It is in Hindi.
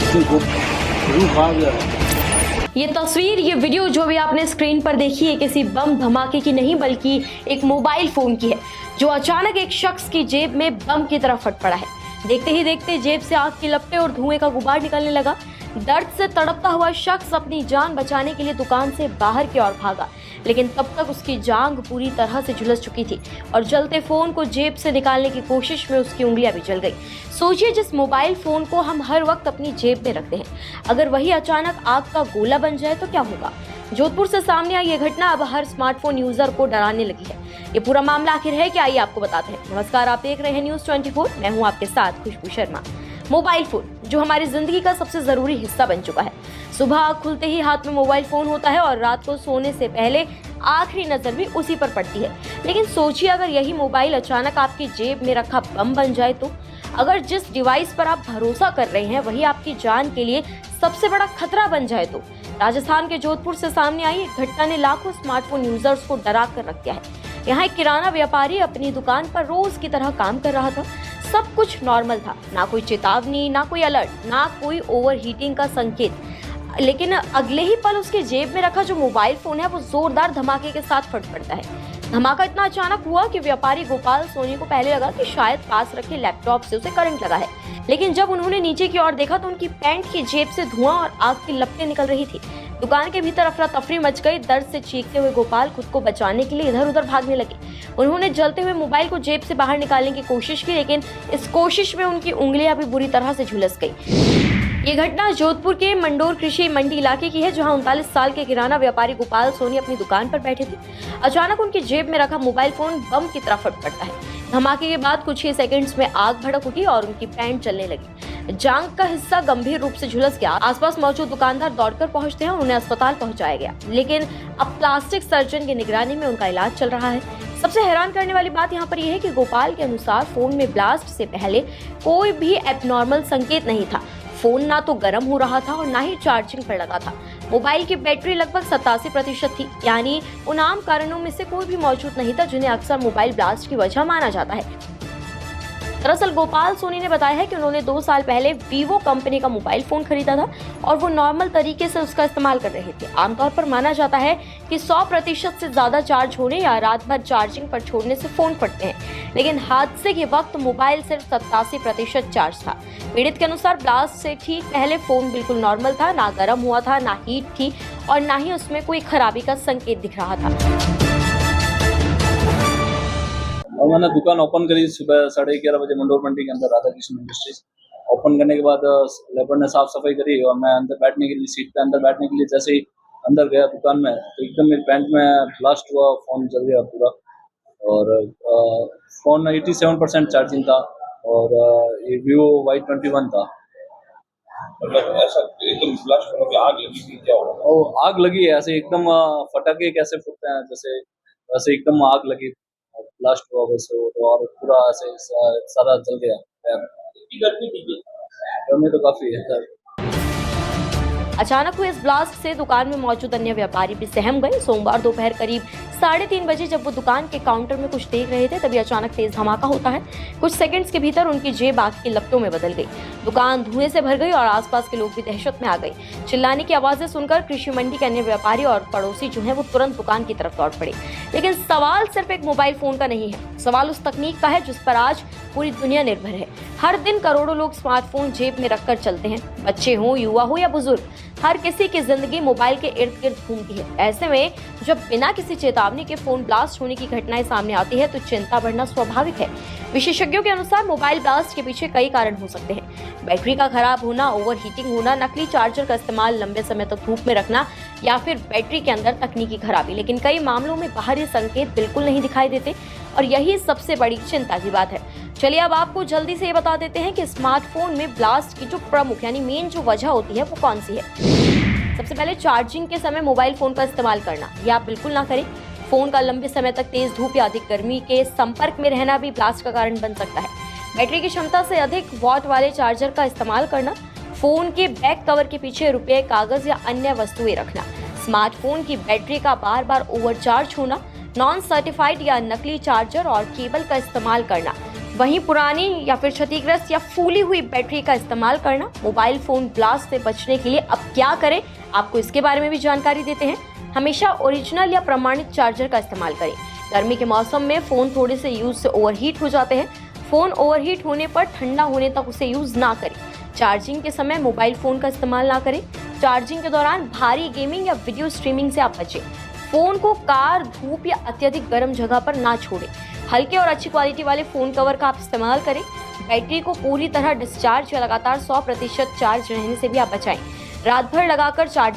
ये तस्वीर, ये वीडियो जो भी आपने स्क्रीन पर देखी है किसी बम धमाके की नहीं बल्कि एक मोबाइल फोन की है, जो अचानक एक शख्स की जेब में बम की तरह फट पड़ा है। देखते ही देखते जेब से आग की लपटें और धुएं का गुबार निकलने लगा। दर्द से तड़पता हुआ शख्स अपनी जान बचाने के लिए दुकान से बाहर की ओर भागा, लेकिन तब तक उसकी जांघ पूरी तरह से झुलस चुकी थी और जलते फोन को जेब से निकालने की कोशिश में उसकी उंगलियां भी जल गई। सोचिए, जिस मोबाइल फोन को हम हर वक्त अपनी जेब में रखते हैं, अगर वही अचानक आग का गोला बन जाए तो क्या होगा। जोधपुर से सामने आई ये घटना अब हर स्मार्टफोन यूजर को डराने लगी है। ये पूरा मामला आखिर है क्या, आइए आपको बताते हैं। नमस्कार, आप देख रहे हैं न्यूज़ 24। मैं हूं आपके साथ खुशबू शर्मा। मोबाइल फोन जो हमारी जिंदगी का सबसे जरूरी हिस्सा बन चुका है। सुबह आँख खुलते ही हाथ में मोबाइल फोन होता है और रात को सोने से पहले आखिरी नजर भी उसी पर पड़ती है। लेकिन सोचिए, अगर यही मोबाइल अचानक आपकी जेब में रखा बम बन जाए तो। अगर जिस डिवाइस पर आप भरोसा कर रहे हैं वही आपकी जान के लिए सबसे बड़ा खतरा बन जाए तो। राजस्थान के जोधपुर से सामने आई एक घटना ने लाखों स्मार्टफोन यूजर्स को डरा कर रख दिया है। यहाँ एक किराना व्यापारी अपनी दुकान पर रोज की तरह काम कर रहा था। सब कुछ नॉर्मल था, ना कोई चेतावनी, ना कोई अलर्ट, ना कोई ओवरहीटिंग का संकेत। लेकिन अगले ही पल उसके जेब में रखा जो मोबाइल फोन है वो जोरदार धमाके के साथ फट पड़ता है। धमाका इतना अचानक हुआ कि व्यापारी गोपाल सोनी को पहले लगा कि शायद पास रखे लैपटॉप से उसे करंट लगा है, लेकिन जब उन्होंने नीचे की ओर देखा तो उनकी पैंट की जेब से धुआं और आग की लपटें निकल रही थी। दुकान के भीतर अफरा तफरी मच गई। दर्द से चीखते हुए गोपाल खुद को बचाने के लिए इधर उधर भागने लगे। उन्होंने जलते हुए मोबाइल को जेब से बाहर निकालने की कोशिश की, लेकिन इस कोशिश में उनकी उंगलियां भी बुरी तरह से झुलस गई। ये घटना जोधपुर के मंडोर कृषि मंडी इलाके की है, जहां 39 साल के किराना व्यापारी गोपाल सोनी अपनी दुकान पर बैठे थे। अचानक उनकी जेब में रखा मोबाइल फोन बम की तरह फट पड़ता है। धमाके के बाद कुछ ही सेकंड्स में आग भड़क उठी और उनकी पैंट जलने लगी। जांघ का हिस्सा गंभीर रूप से झुलस गया। आसपास मौजूद दुकानदार दौड़कर पहुंचते हैं और उन्हें अस्पताल पहुंचाया गया, लेकिन अब प्लास्टिक सर्जन की निगरानी में उनका इलाज चल रहा है। सबसे हैरान करने वाली बात यहाँ पर यह है कि गोपाल के अनुसार फोन में ब्लास्ट से पहले कोई भी एबनॉर्मल संकेत नहीं था। फोन ना तो गर्म हो रहा था और ना ही चार्जिंग पर लगा था। मोबाइल की बैटरी लगभग 87% थी, यानी उन आम कारणों में से कोई भी मौजूद नहीं था जिन्हें अक्सर मोबाइल ब्लास्ट की वजह माना जाता है। दरअसल गोपाल सोनी ने बताया है कि उन्होंने 2 साल पहले वीवो कंपनी का मोबाइल फोन खरीदा था और वो नॉर्मल तरीके से उसका इस्तेमाल कर रहे थे। आमतौर पर माना जाता है कि 100% से ज्यादा चार्ज होने या रात भर चार्जिंग पर छोड़ने से फोन फटते हैं, लेकिन हादसे के वक्त मोबाइल सिर्फ 87% चार्ज था। पीड़ित के अनुसार ब्लास्ट से ठीक पहले फोन बिल्कुल नॉर्मल था, ना गर्म हुआ था, ना हीट थी और ना ही उसमें कोई खराबी का संकेत दिख रहा था। और मैंने दुकान ओपन करी सुबह 11:30 बजे मंडोर मंडी के अंदर राधा कृष्ण इंडस्ट्रीज। ओपन करने के बाद लेबर ने साफ सफाई करी और मैं अंदर बैठने के लिए सीट पे अंदर बैठने के लिए जैसे ही अंदर गया दुकान में तो एकदम मेरी पैंट में ब्लास्ट हुआ, फोन जल गया पूरा। और फोन 87% चार्जिंग था और ये वीवो Y21 था। मतलब ऐसा एकदम ब्लास्ट होने पे आग लगी थी, क्या हुआ? और आग लगी है ऐसे एकदम फटाके कैसे फूटते हैं जैसे वैसे एकदम आग लगी, ब्लास्ट हुआ वैसे और पूरा ऐसे सारा जल गया। गर्मी तो काफी है सर। अचानक हुए इस ब्लास्ट से दुकान में मौजूद अन्य व्यापारी भी सहम गए। सोमवार दोपहर करीब 3:30 बजे जब वो दुकान के काउंटर में कुछ देख रहे थे तभी अचानक तेज धमाका होता है। कुछ सेकंड्स के भीतर उनकी जेब आग की लपटों में बदल गई। दुकान धुएं से भर गई और आसपास के लोग भी दहशत में आ गए। चिल्लाने की आवाजें सुनकर कृषि मंडी के अन्य व्यापारी और पड़ोसी जो हैं वो तुरंत दुकान की तरफ दौड़ पड़े। लेकिन सवाल सिर्फ एक मोबाइल फोन का नहीं है, सवाल उस तकनीक का है जिस पर आज पूरी दुनिया निर्भर है। हर दिन करोड़ों लोग स्मार्टफोन जेब में रखकर चलते हैं, बच्चे हो, युवा हो या बुजुर्ग, हर किसी की जिंदगी मोबाइल के इर्द गिर्द घूमती है। ऐसे में जब बिना किसी चेतावनी के फोन ब्लास्ट होने की घटनाएं सामने आती है तो चिंता बढ़ना स्वाभाविक है। विशेषज्ञों के अनुसार मोबाइल ब्लास्ट के पीछे कई कारण हो सकते हैं। बैटरी का खराब होना, ओवरहीटिंग होना, नकली चार्जर का इस्तेमाल, लंबे समय तक धूप में रखना या फिर बैटरी के अंदर तकनीकी खराबी। लेकिन कई मामलों में बाहरी संकेत बिल्कुल नहीं दिखाई देते और यही सबसे बड़ी चिंता की बात है। चलिए अब आपको जल्दी से ये बता देते हैं कि स्मार्टफोन में ब्लास्ट की जो प्रमुख यानी मेन जो वजह होती है वो कौन सी है। सबसे पहले चार्जिंग के समय मोबाइल फोन का इस्तेमाल करना, ये आप बिल्कुल ना करें। फोन का लंबे समय तक तेज धूप या अधिक गर्मी के संपर्क में रहना भी ब्लास्ट का कारण बन सकता है। बैटरी की क्षमता से अधिक वॉट वाले चार्जर का इस्तेमाल करना, फोन के बैक कवर के पीछे रुपये, कागज या अन्य वस्तुएं रखना, स्मार्टफोन की बैटरी का बार बार ओवरचार्ज होना, नॉन सर्टिफाइड या नकली चार्जर और केबल का इस्तेमाल करना, वहीं पुरानी या फिर क्षतिग्रस्त या फूली हुई बैटरी का इस्तेमाल करना, मोबाइल फोन ब्लास्ट से बचने के लिए अब क्या करें, आपको इसके बारे में भी जानकारी देते हैं। हमेशा ओरिजिनल या प्रमाणित चार्जर का इस्तेमाल करें। गर्मी के मौसम में फोन थोड़े से यूज से ओवरहीट हो जाते हैं। फोन ओवरहीट होने पर ठंडा होने तक उसे यूज ना करें। चार्जिंग के समय मोबाइल फोन का इस्तेमाल ना करें। चार्जिंग के दौरान भारी गेमिंग या वीडियो स्ट्रीमिंग से आप बचें। फोन को कार, धूप या अत्यधिक गर्म जगह पर ना छोड़ें। हल्के और अच्छी क्वालिटी वाले फोन कवर का आप इस्तेमाल करें। बैटरी को पूरी तरह डिस्चार्ज या लगातार 100% चार्ज रहने से भी आप बचाएं। रात भर लगाकर चार्ज